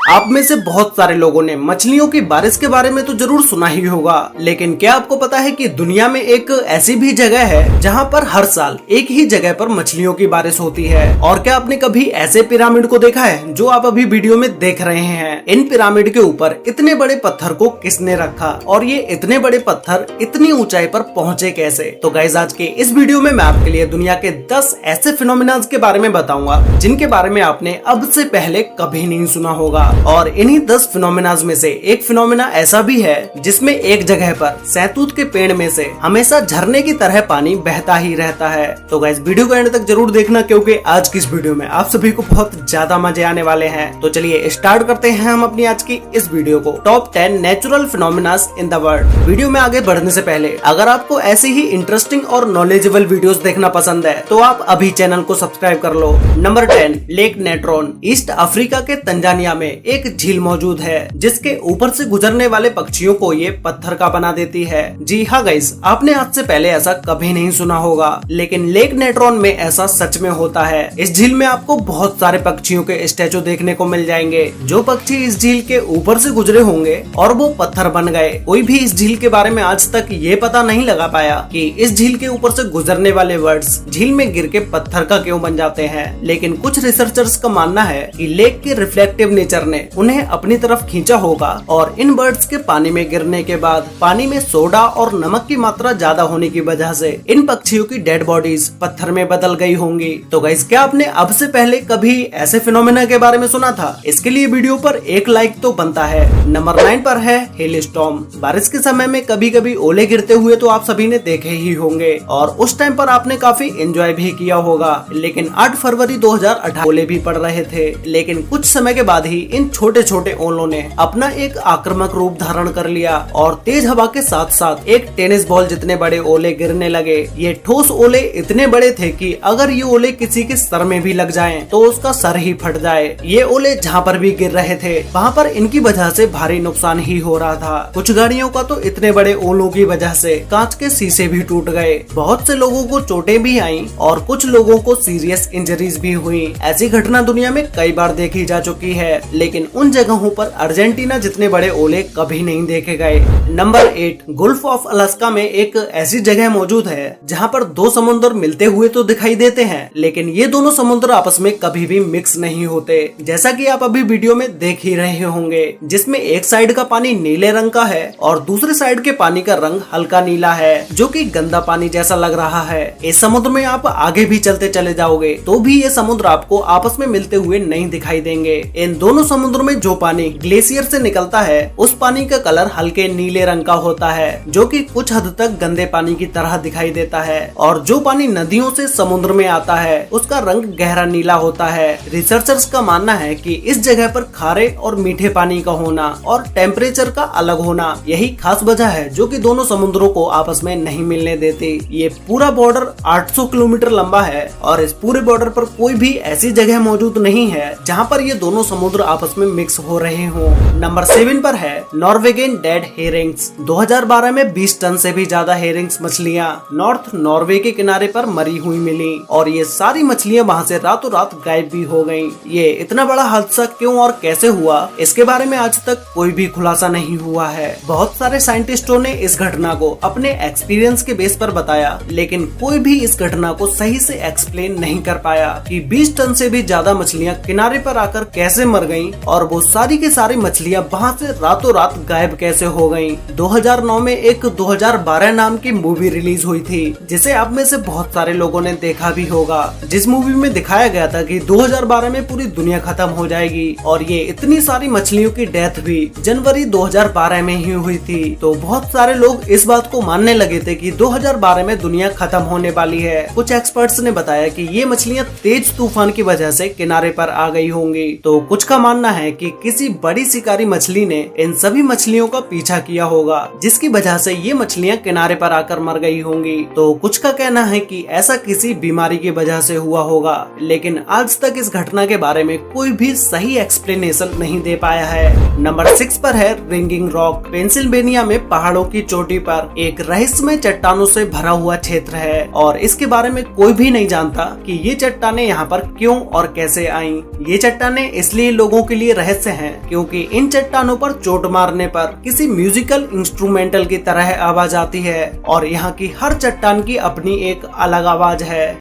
आप में से बहुत सारे लोगों ने मछलियों की बारिश के बारे में तो जरूर सुना ही होगा, लेकिन क्या आपको पता है कि दुनिया में एक ऐसी भी जगह है जहां पर हर साल एक ही जगह पर मछलियों की बारिश होती है। और क्या आपने कभी ऐसे पिरामिड को देखा है जो आप अभी वीडियो में देख रहे हैं? इन पिरामिड के ऊपर इतने बड़े पत्थर को किसने रखा और ये इतने बड़े पत्थर इतनी ऊंचाई पर पहुंचे कैसे? तो गाइस, आज के इस वीडियो में मैं आपके लिए दुनिया के 10 ऐसे फिनोमिना के बारे में बताऊंगा जिनके बारे में आपने अब से पहले कभी नहीं सुना होगा। और इन्हीं 10 फिनोमिनाज में से एक फिनोमिना ऐसा भी है जिसमें एक जगह पर सहतूत के पेड़ में से हमेशा झरने की तरह पानी बहता ही रहता है। तो गाइस, वीडियो को एंड तक जरूर देखना क्योंकि आज की इस वीडियो में आप सभी को बहुत ज्यादा मजे आने वाले हैं। तो चलिए स्टार्ट करते हैं हम अपनी आज की इस वीडियो को। Top 10 natural phenomenas in the world. Video में आगे बढ़ने से पहले अगर आपको ऐसी ही इंटरेस्टिंग और नॉलेजेबल वीडियोस देखना पसंद है तो आप अभी चैनल को सब्सक्राइब कर लो। Number 10, lake Natron. East Africa के तंजानिया में एक झील मौजूद है जिसके ऊपर से गुजरने वाले पक्षियों को ये पत्थर का बना देती है। जी हाँ गाइस, आपने आज से पहले ऐसा कभी नहीं सुना होगा, लेकिन लेक नेट्रॉन में ऐसा सच में होता है। इस झील में आपको बहुत सारे पक्षियों के स्टैचू देखने को मिल जाएंगे। जो पक्षी इस झील के ऊपर से गुजरे होंगे और वो पत्थर बन गए। कोई भी इस झील के बारे में आज तक ये पता नहीं लगा पाया कि इस झील के ऊपर से गुजरने वाले बर्ड्स झील में गिर के पत्थर का क्यों बन जाते हैं। लेकिन कुछ रिसर्चर्स का मानना है कि लेक के रिफ्लेक्टिव नेचर ने उन्हें अपनी तरफ खींचा होगा और इन बर्ड्स के पानी में गिरने के बाद पानी में सोडा और नमक की मात्रा ज्यादा होने की वजह से इन पक्षियों की डेड बॉडीज पत्थर में बदल गई होंगी। तो गाइस, क्या आपने अब से पहले कभी ऐसे फिनोमेना के बारे में सुना था? इसके लिए वीडियो पर एक लाइक तो बनता है। नंबर 9 पर है हेल स्टॉर्म। बारिश के समय में कभी कभी ओले गिरते हुए तो आप सभी ने देखे ही होंगे और उस टाइम पर आपने काफी एंजॉय भी किया होगा। लेकिन 8 फरवरी 2018 ओले भी पड़ रहे थे, लेकिन कुछ समय के बाद ही इन छोटे छोटे ओलों ने अपना एक आक्रामक रूप धारण कर लिया और तेज हवा के साथ साथ एक टेनिस बॉल जितने बड़े ओले गिरने लगे। ये ठोस ओले इतने बड़े थे कि अगर ये ओले किसी के सर में भी लग जाएं तो उसका सर ही फट जाए। ये ओले जहाँ पर भी गिर रहे थे वहाँ पर इनकी वजह से भारी नुकसान ही हो रहा था। कुछ गाड़ियों का तो इतने बड़े ओलों की वजह से कांच के शीशे भी टूट गए। बहुत से लोगों को चोटें भी आईं और कुछ लोगों को सीरियस इंजरीज भी हुई। ऐसी घटना दुनिया में कई बार देखी जा चुकी है, लेकिन उन जगहों पर अर्जेंटीना जितने बड़े ओले कभी नहीं देखे गए। नंबर 8, गुल्फ ऑफ अलास्का में एक ऐसी जगह मौजूद है जहाँ पर दो समुद्र मिलते हुए तो दिखाई देते हैं, लेकिन ये दोनों समुद्र आपस में कभी भी मिक्स नहीं होते। जैसा कि आप अभी वीडियो में देख ही रहे होंगे, जिसमें एक साइड का पानी नीले रंग का है और दूसरे साइड के पानी का रंग हल्का नीला है, जो कि गंदा पानी जैसा लग रहा है। इस समुद्र में आप आगे भी चलते चले जाओगे तो भी ये समुद्र आपको आपस में मिलते हुए नहीं दिखाई देंगे। इन दोनों समुद्र में जो पानी ग्लेशियर से निकलता है उस पानी का कलर हल्के नीले रंग का होता है, जो कि कुछ हद तक गंदे पानी की तरह दिखाई देता है। और जो पानी नदियों से समुद्र में आता है उसका रंग गहरा नीला होता है। रिसर्चर्स का मानना है कि इस जगह पर खारे और मीठे पानी का होना और टेम्परेचर का अलग होना यही खास वजह है जो कि दोनों समुद्रों को आपस में नहीं मिलने देती। ये पूरा बॉर्डर 800 किलोमीटर लंबा है और इस पूरे बॉर्डर पर कोई भी ऐसी जगह मौजूद नहीं है जहाँ पर ये दोनों समुद्र आपस में मिक्स हो रहे हों। नंबर 7 पर है नॉर्वेगियन डेड हेरिंग्स। 2012 में 20 टन से भी ज्यादा हेरिंग्स मछलियाँ नॉर्थ नॉर्वे के किनारे पर मरी हुई मिली और ये सारी मछलियाँ वहाँ से रातों रात गायब भी हो गयी। ये इतना बड़ा हादसा क्यों और कैसे हुआ, इसके बारे में आज तक कोई भी खुलासा नहीं हुआ है। बहुत सारे साइंटिस्टों ने इस घटना को अपने एक्सपीरियंस के बेस पर बताया, लेकिन कोई भी इस घटना को सही से एक्सप्लेन नहीं कर पाया कि 20 टन से भी ज्यादा मछलियाँ किनारे पर आकर कैसे मर गयी और वो सारी की सारी मछलियाँ वहाँ से रातों रात गायब कैसे हो गयी। 2009 में एक 2012 नाम की मूवी रिलीज हुई थी जिसे आप में से बहुत सारे लोगों ने देखा भी होगा। जिस मूवी में दिखाया गया था कि 2012 में पूरी दुनिया खत्म हो जाएगी और ये इतनी सारी मछलियों की डेथ भी जनवरी 2012 में ही हुई थी। तो बहुत सारे लोग इस बात को मानने लगे थे कि 2012 में दुनिया खत्म होने वाली है। कुछ एक्सपर्ट्स ने बताया कि ये मछलियाँ तेज तूफान की वजह से किनारे पर आ गई होंगी। तो कुछ का मानना है कि किसी बड़ी शिकारी मछली ने इन सभी मछलियों का पीछा किया होगा, जिसकी वजह से ये मछलियाँ किनारे पर आकर मर गई होंगी। तो कुछ का कहना है कि ऐसा किसी बीमारी की वजह से हुआ होगा, लेकिन आज तक इस घटना के बारे में कोई भी सही एक्सप्लेनेशन नहीं दे पाया है। नंबर 6 पर है रिंगिंग रॉक। पेंसिल्वेनिया में पहाड़ों की चोटी पर एक रहस्यमय चट्टानों से भरा हुआ क्षेत्र है और इसके बारे में कोई भी नहीं जानता कि ये चट्टानें यहाँ पर क्यों और कैसे आईं। ये चट्टानें इसलिए लोगों के लिए रहस्य हैं, क्योंकि इन चट्टानों पर चोट मारने पर किसी म्यूजिकल इंस्ट्रूमेंटल की तरह आवाज आती है और यहाँ की हर चट्टान की अपनी एक अलग आवाज है।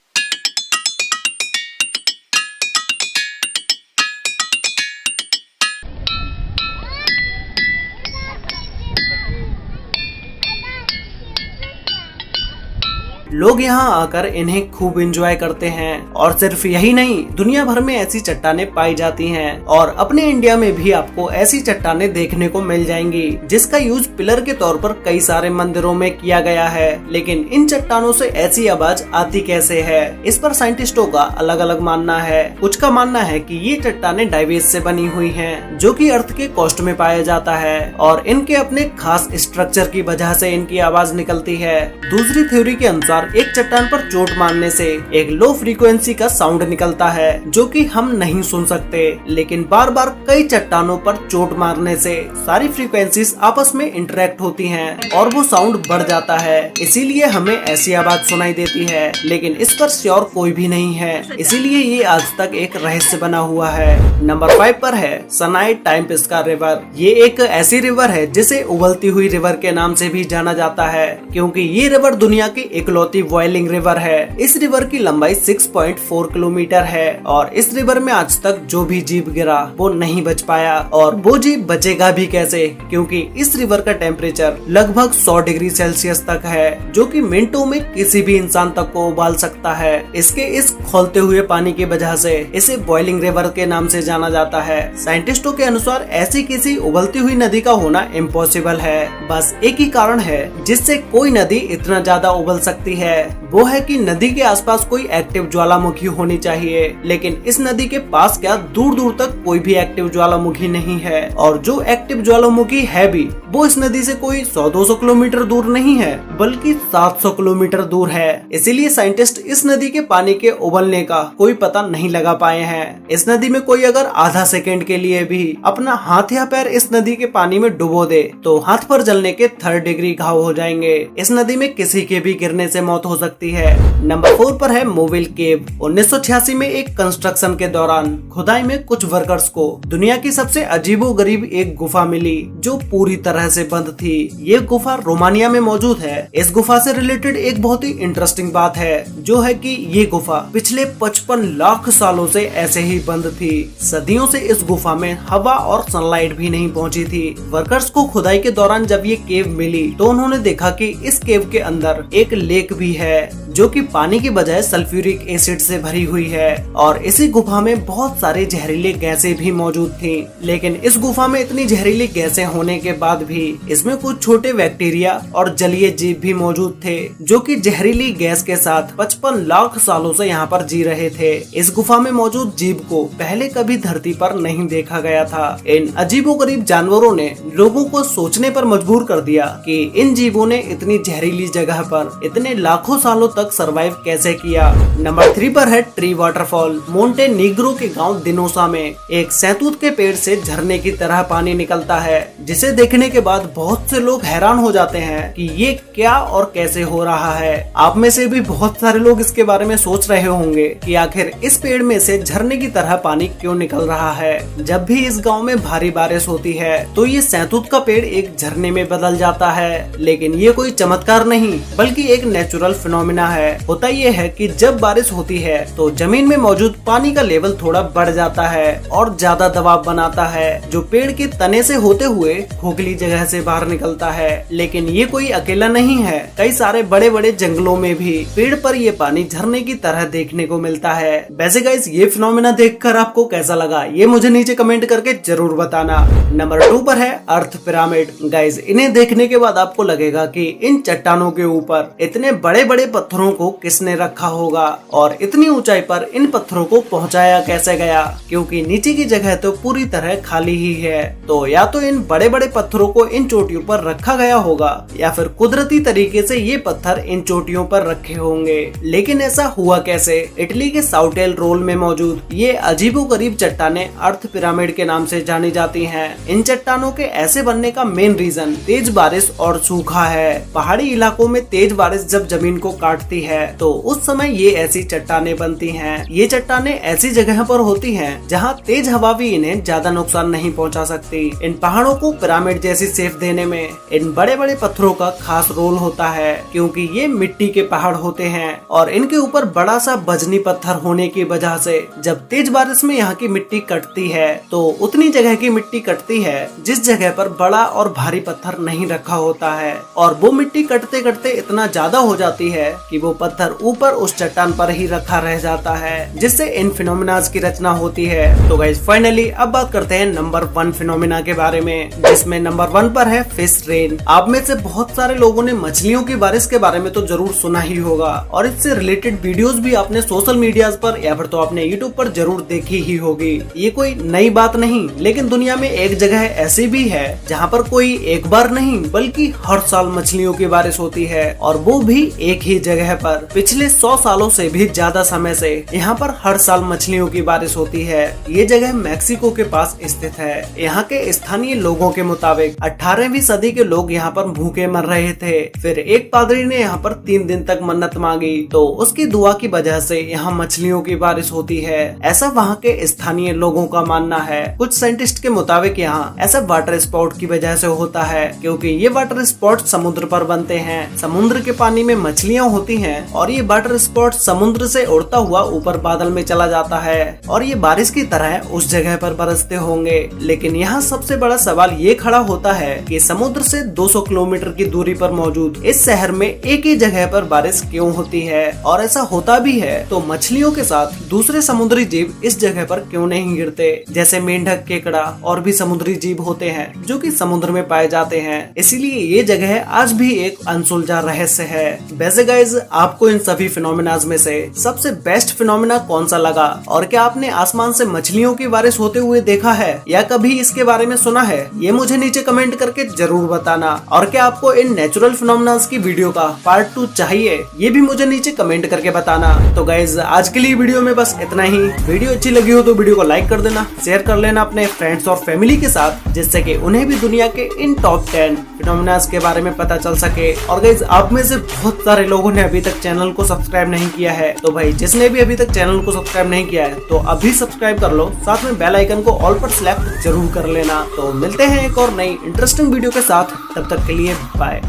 लोग यहाँ आकर इन्हें खूब एंजॉय करते हैं और सिर्फ यही नहीं, दुनिया भर में ऐसी चट्टानें पाई जाती हैं और अपने इंडिया में भी आपको ऐसी चट्टानें देखने को मिल जाएंगी, जिसका यूज पिलर के तौर पर कई सारे मंदिरों में किया गया है। लेकिन इन चट्टानों से ऐसी आवाज आती कैसे है, इस पर साइंटिस्टों का अलग अलग मानना है। कुछ का मानना है कि ये चट्टानें डाइवेज से बनी हुई हैं, जो कि अर्थ के कोस्ट में पाया जाता है और इनके अपने खास स्ट्रक्चर की वजह से इनकी आवाज निकलती है। दूसरी थ्योरी के अनुसार एक चट्टान पर चोट मारने से एक लो फ्रीक्वेंसी का साउंड निकलता है, जो कि हम नहीं सुन सकते, लेकिन बार बार कई चट्टानों पर चोट मारने से सारी फ्रीक्वेंसीज आपस में इंटरेक्ट होती हैं और वो साउंड बढ़ जाता है, इसीलिए हमें ऐसी आवाज सुनाई देती है। लेकिन इस पर श्योर कोई भी नहीं है, इसीलिए ये आज तक एक रहस्य बना हुआ है। नंबर 5 पर है सनाई टाइम्पेस्का रिवर। ये एक ऐसी रिवर है जिसे उबलती हुई रिवर के नाम से भी जाना जाता है, क्योंकि ये रिवर दुनिया की इकलौती बॉइलिंग रिवर है। इस रिवर की लंबाई 6.4 किलोमीटर है और इस रिवर में आज तक जो भी जीव गिरा वो नहीं बच पाया, और वो जीव बचेगा भी कैसे, क्योंकि इस रिवर का टेम्परेचर लगभग 100 डिग्री सेल्सियस तक है, जो कि मिनटों में किसी भी इंसान तक को उबाल सकता है। इसके इस खौलते हुए पानी की वजह से इसे बॉइलिंग रिवर के नाम से जाना जाता है। साइंटिस्टों के अनुसार ऐसी किसी उबलती हुई नदी का होना इम्पॉसिबल है। बस एक ही कारण है जिससे कोई नदी इतना ज्यादा उबल सकती है, वो है कि नदी के आसपास कोई एक्टिव ज्वालामुखी होनी चाहिए। लेकिन इस नदी के पास क्या दूर दूर तक कोई भी एक्टिव ज्वालामुखी नहीं है, और जो एक्टिव ज्वालामुखी है भी वो इस नदी से कोई 100-200 किलोमीटर दूर नहीं है, बल्कि 700 किलोमीटर दूर है। इसीलिए साइंटिस्ट इस नदी के पानी के उबलने का कोई पता नहीं लगा पाए हैं। इस नदी में कोई अगर आधा सेकेंड के लिए भी अपना हाथ या पैर इस नदी के पानी में डुबो दे तो हाथ पर जलने के 3rd डिग्री घाव हो जाएंगे। इस नदी में किसी के भी गिरने से मौत हो सकती है। नंबर 4 पर है मोविल केव। 1986 में एक कंस्ट्रक्शन के दौरान खुदाई में कुछ वर्कर्स को दुनिया की सबसे अजीबोगरीब एक गुफा मिली, जो पूरी तरह से बंद थी। ये गुफा रोमानिया में मौजूद है। इस गुफा से रिलेटेड एक बहुत ही इंटरेस्टिंग बात है, जो है कि ये गुफा पिछले 55 लाख सालों से ऐसे ही बंद थी। सदियों से इस गुफा में हवा और सनलाइट भी नहीं पहुंची थी। वर्कर्स को खुदाई के दौरान जब ये केव मिली तो उन्होंने देखा कि इस केव के अंदर एक लेक भी है, जो कि पानी की बजाय सल्फ्यूरिक एसिड से भरी हुई है, और इसी गुफा में बहुत सारे जहरीले गैसें भी मौजूद थी। लेकिन इस गुफा में इतनी जहरीली गैसें होने के बाद भी इसमें कुछ छोटे बैक्टीरिया और जलीय जीव भी मौजूद थे, जो कि जहरीली गैस के साथ 55 लाख सालों से यहाँ पर जी रहे थे। इस गुफा में मौजूद जीव को पहले कभी धरती पर नहीं देखा गया था। इन अजीबोगरीब जानवरों ने लोगों को सोचने पर मजबूर कर दिया कि इन जीवों ने इतनी जहरीली जगह पर इतने लाखों सालों तक सरवाइव कैसे किया। नंबर 3 पर है ट्री वाटरफॉल। मोंटेनीग्रो के गांव दिनोसा में एक सहतूत के पेड़ से झरने की तरह पानी निकलता है, जिसे देखने के बाद बहुत से लोग हैरान हो जाते हैं कि ये क्या और कैसे हो रहा है। आप में से भी बहुत सारे लोग इसके बारे में सोच रहे होंगे कि आखिर इस पेड़ में से झरने की तरह पानी क्यों निकल रहा है। जब भी इस गांव में भारी बारिश होती है तो ये सहतूत का पेड़ एक झरने में बदल जाता है। लेकिन ये कोई चमत्कार नहीं, बल्कि एक नेचुरल फिनोमिना है। होता ये है कि जब बारिश होती है तो जमीन में मौजूद पानी का लेवल थोड़ा बढ़ जाता है और ज्यादा दबाव बनाता है, जो पेड़ के तने से होते हुए खोखली जगह से बाहर निकलता है। लेकिन ये कोई अकेला नहीं है, कई सारे बड़े बड़े जंगलों में भी पेड़ पर ये पानी झरने की तरह देखने को मिलता है। वैसे गाइस, ये फिनोमेना देखकर आपको कैसा लगा ये मुझे नीचे कमेंट करके जरूर बताना। नंबर 2 पर है अर्थ पिरामिड। गाइस, इन्हें देखने के बाद आपको लगेगा कि इन चट्टानों के ऊपर इतने बड़े बड़े पत्थरों को किसने रखा होगा और इतनी ऊंचाई पर इन पत्थरों को पहुंचाया कैसे गया, क्योंकि नीचे की जगह तो पूरी तरह खाली ही है। तो या तो इन बड़े बड़े पत्थरों को इन चोटियों पर रखा गया होगा या फिर कुदरती तरीके से ये पत्थर इन चोटियों पर रखे होंगे। लेकिन ऐसा हुआ कैसे? इटली के साउटेल रोल में मौजूद ये अजीबोगरीब चट्टानें अर्थ पिरामिड के नाम से जानी जाती हैं। इन चट्टानों के ऐसे बनने का मेन रीजन तेज बारिश और सूखा है। पहाड़ी इलाकों में तेज बारिश जब जमीन को काटती कटती है तो उस समय ये ऐसी चट्टानें बनती हैं। ये चट्टानें ऐसी जगह पर होती हैं जहाँ तेज हवा भी इन्हें ज्यादा नुकसान नहीं पहुँचा सकती। इन पहाड़ों को पिरामिड जैसी शेप देने में इन बड़े बड़े पत्थरों का खास रोल होता है, क्योंकि ये मिट्टी के पहाड़ होते हैं और इनके ऊपर बड़ा सा बजनी पत्थर होने की वजह से जब तेज बारिश में यहाँ की मिट्टी कटती है तो उतनी जगह की मिट्टी कटती है जिस जगह पर बड़ा और भारी पत्थर नहीं रखा होता है, और वो मिट्टी कटते कटते इतना ज्यादा हो जाती है कि वो पत्थर ऊपर उस चट्टान पर ही रखा रह जाता है, जिससे इन फिनोमिनाज की रचना होती है। तो गाइस फाइनली अब बात करते हैं नंबर 1 फिनोमिना के बारे में, जिसमें नंबर 1 पर है फिश रेन। आप में से बहुत सारे लोगों ने मछलियों की बारिश के बारे में तो जरूर सुना ही होगा और इससे रिलेटेड वीडियोस भी आपने सोशल मीडिया पर या फिर तो आपने यूट्यूब पर जरूर देखी ही होगी। ये कोई नई बात नहीं, लेकिन दुनिया में एक जगह ऐसी भी है जहाँ पर कोई एक बार नहीं बल्कि हर साल मछलियों की बारिश होती है, और वो भी एक ही जगह पर। पिछले 100 सालों से भी ज्यादा समय से यहाँ पर हर साल मछलियों की बारिश होती है। ये जगह मैक्सिको के पास स्थित है। यहाँ के स्थानीय लोगों के मुताबिक 18वीं सदी के लोग यहाँ पर भूखे मर रहे थे। फिर एक पादरी ने यहाँ पर 3 दिन तक मन्नत मांगी तो उसकी दुआ की वजह से यहाँ मछलियों की बारिश होती है, ऐसा वहाँ के स्थानीय लोगों का मानना है। कुछ साइंटिस्ट के मुताबिक यहाँ ऐसा वाटर स्पॉट की वजह से होता है क्योंकि ये वाटर स्पॉट समुद्र पर बनते हैं। समुद्र के पानी में मछलियाँ होती हैं और ये वाटर स्पॉट समुद्र से उड़ता हुआ ऊपर बादल में चला जाता है और ये बारिश की तरह उस जगह पर बरसते होंगे। लेकिन यहाँ सबसे बड़ा सवाल ये खड़ा होता है कि समुद्र से 200 किलोमीटर की दूरी पर मौजूद इस शहर में एक ही जगह पर बारिश क्यों होती है, और ऐसा होता भी है तो मछलियों के साथ दूसरे समुद्री जीव इस जगह पर क्यों नहीं गिरते, जैसे मेंढक, केकड़ा और भी समुद्री जीव होते हैं जो कि समुद्र में पाए जाते हैं। इसीलिए ये जगह आज भी एक अनसुलझा रहस्य है। वैसे गाइज आपको इन सभी फिनोमिनाज में से सबसे बेस्ट फिनोमिना कौन सा लगा, और क्या आपने आसमान से मछलियों की बारिश होते हुए देखा है या कभी इसके बारे में सुना है, ये मुझे नीचे कमेंट करके जरूर बताना। और क्या आपको इन नेचुरल फिनोमिनाज की वीडियो का पार्ट 2 चाहिए, ये भी मुझे नीचे कमेंट करके बताना। तो गाइज आज के लिए वीडियो में बस इतना ही। वीडियो अच्छी लगी हो तो वीडियो को लाइक कर देना, शेयर कर लेना अपने फ्रेंड्स और फैमिली के साथ, जिससे कि उन्हें भी दुनिया के इन टॉप 10 फिनोमिनाज के बारे में पता चल सके। और गाइज आप में से बहुत सारे लोगों ने अभी तक चैनल को सब्सक्राइब नहीं किया है, तो भाई जिसने भी अभी तक चैनल को सब्सक्राइब नहीं किया है तो अभी सब्सक्राइब कर लो, साथ में बेल आइकन को ऑल पर सेलेक्ट जरूर कर लेना। तो मिलते हैं एक और नई इंटरेस्टिंग वीडियो के साथ, तब तक के लिए बाय।